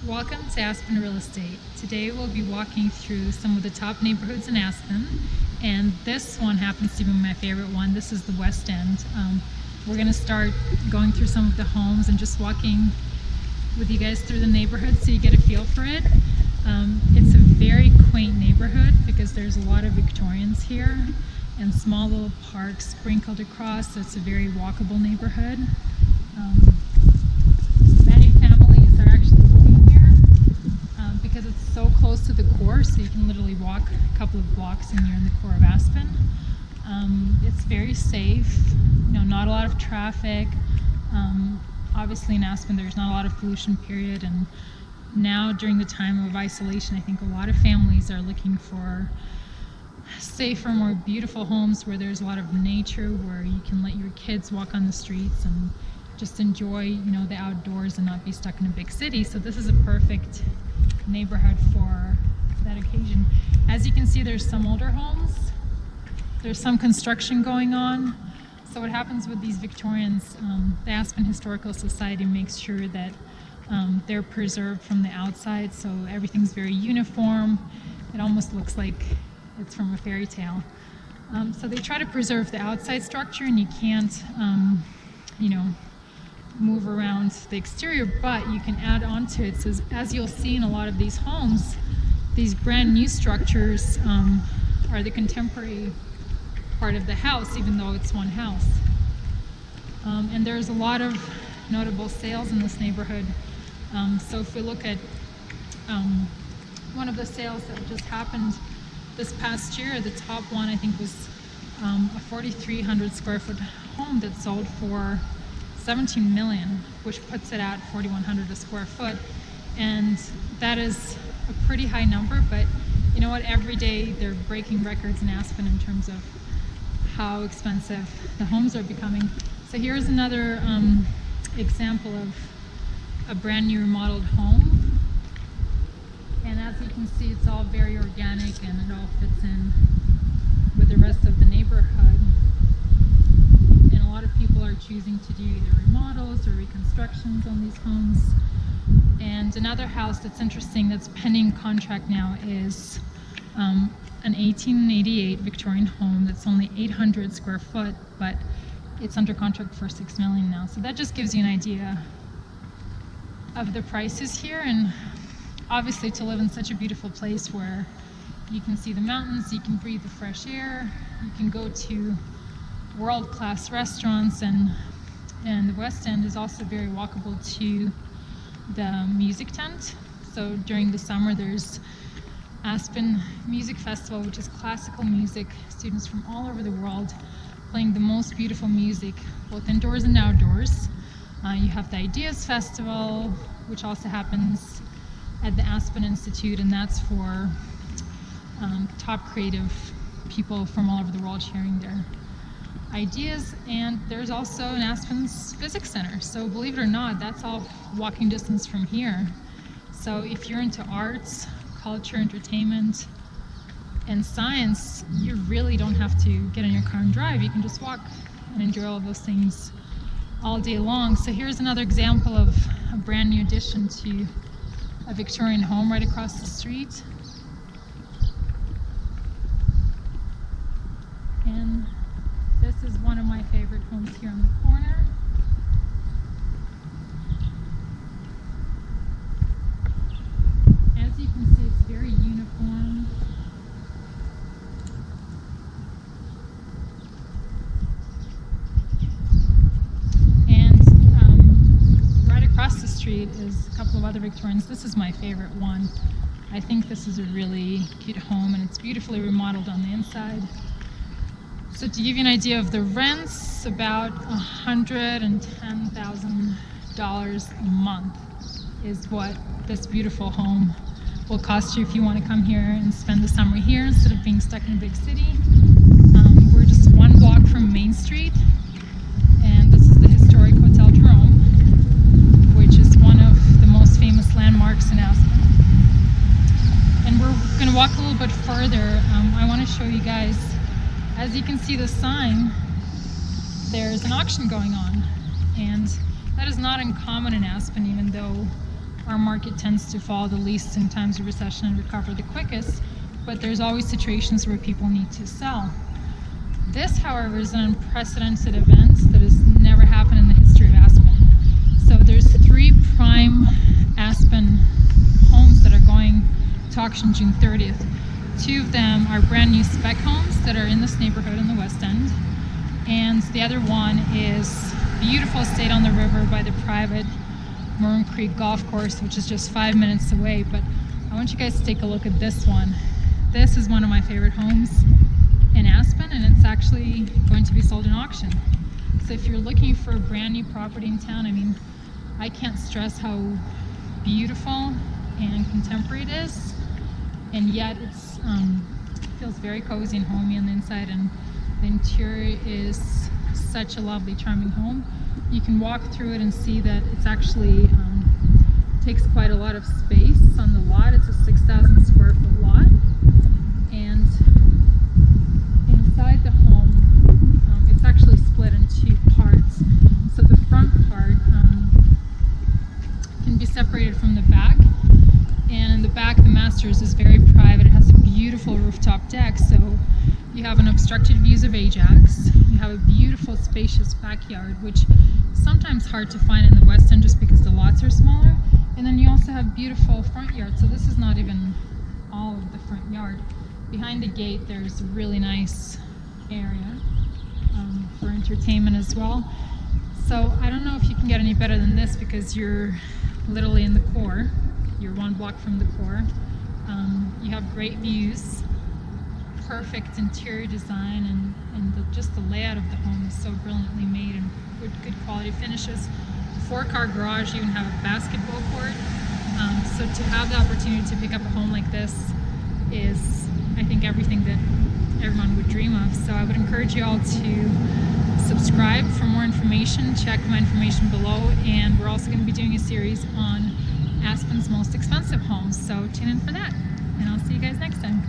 Welcome to Aspen Real Estate. Today we'll be walking through some of the top neighborhoods in Aspen, and this one happens to be my favorite one. This is the West End. We're going to start going through some of the homes and just walking with you guys through the neighborhood so you get a feel for it. It's a very quaint neighborhood because there's a lot of Victorians here and small little parks sprinkled across, so it's a very walkable neighborhood. Many families are actually living here because it's so close to the core, so you can literally walk a couple of blocks and you're in the core of Aspen. It's very safe, not a lot of traffic. Obviously in Aspen there's not a lot of pollution, period, and now during the time of isolation I think a lot of families are looking for safer, more beautiful homes where there's a lot of nature, where you can let your kids walk on the streets and just enjoy the outdoors and not be stuck in a big city. So this is a perfect neighborhood for that occasion. As you can see, there's some older homes, there's some construction going on. So what happens with these Victorians, the Aspen Historical Society makes sure that they're preserved from the outside, so everything's very uniform. It almost looks like it's from a fairy tale. So they try to preserve the outside structure, and you can't move around the exterior, but you can add on to it. So as you'll see in a lot of these homes, these brand new structures are the contemporary part of the house, even though it's one house. And there's a lot of notable sales in this neighborhood. So if we look at one of the sales that just happened this past year, the top one I think was a 4,300 square foot home that sold for $17 million, which puts it at $4,100 a square foot. And that is a pretty high number, but you know what? Every day they're breaking records in Aspen in terms of how expensive the homes are becoming. So here's another example of a brand new remodeled home. And as you can see, it's all very organic and it all fits in with the rest of the neighborhood. And a lot of people are choosing to do either remodels or reconstructions on these homes. And another house that's interesting that's pending contract now is an 1888 Victorian home that's only 800 square foot, but it's under contract for $6 million now. So that just gives you an idea of the prices here. And obviously to live in such a beautiful place where you can see the mountains, you can breathe the fresh air, you can go to world-class restaurants, and the West End is also very walkable to the music tent. So during the summer there's Aspen Music Festival, which is classical music, students from all over the world playing the most beautiful music, both indoors and outdoors. You have the Ideas Festival, which also happens at the Aspen Institute, and that's for top creative people from all over the world sharing their ideas. And there's also an Aspen's Physics Center. So believe it or not, that's all walking distance from here. So if you're into arts, culture, entertainment, and science, you really don't have to get in your car and drive. You can just walk and enjoy all of those things all day long. So here's another example of a brand new addition to a Victorian home right across the street. And this is one of my favorite homes here on the corner. As you can see, it's very uniform. And right across the street is a couple of other Victorians. This is my favorite one. I think this is a really cute home, and it's beautifully remodeled on the inside. So to give you an idea of the rents, about $110,000 a month is what this beautiful home will cost you if you want to come here and spend the summer here instead of being stuck in a big city. We're just one block from Main Street, and this is the historic Hotel Jerome, which is one of the most famous landmarks in Aspen. And we're going to walk a little bit further. I want to show you guys, as you can see the sign, there's an auction going on, and that is not uncommon in Aspen, even though our market tends to fall the least in times of recession and recover the quickest, but there's always situations where people need to sell. This, however, is an unprecedented event that has never happened in the history of Aspen. So there's 3 prime Aspen homes that are going to auction June 30th. 2 of them are brand new spec homes that are in this neighborhood in the West End. And the other one is beautiful estate on the river by the private Maroon Creek Golf Course, which is just 5 minutes away. But I want you guys to take a look at this one. This is one of my favorite homes in Aspen, and it's actually going to be sold in auction. So if you're looking for a brand new property in town, I mean, I can't stress how beautiful and contemporary it is, and yet it feels very cozy and homey on the inside, and the interior is such a lovely, charming home. You can walk through it and see that it's actually takes quite a lot of space on the lot. It's a 6,000 square foot lot, and inside the home, it's actually split in 2 parts. So the front part can be separated from the back, and in the back, the master's is very private. It has a beautiful rooftop deck, so you have unobstructed views of Ajax. You have a beautiful, spacious backyard, which is sometimes hard to find in the West End just because the lots are smaller. And then you also have beautiful front yard. So this is not even all of the front yard. Behind the gate, there's a really nice area for entertainment as well. So I don't know if you can get any better than this, because you're literally in the core. You're 1 block from the core. You have great views, perfect interior design, and just the layout of the home is so brilliantly made, and good quality finishes. 4-car garage, you even have a basketball court. So to have the opportunity to pick up a home like this is, I think, everything that everyone would dream of. So I would encourage you all to subscribe for more information. Check my information below, and we're also going to be doing a series on Aspen's most expensive homes. So tune in for that, and I'll see you guys next time.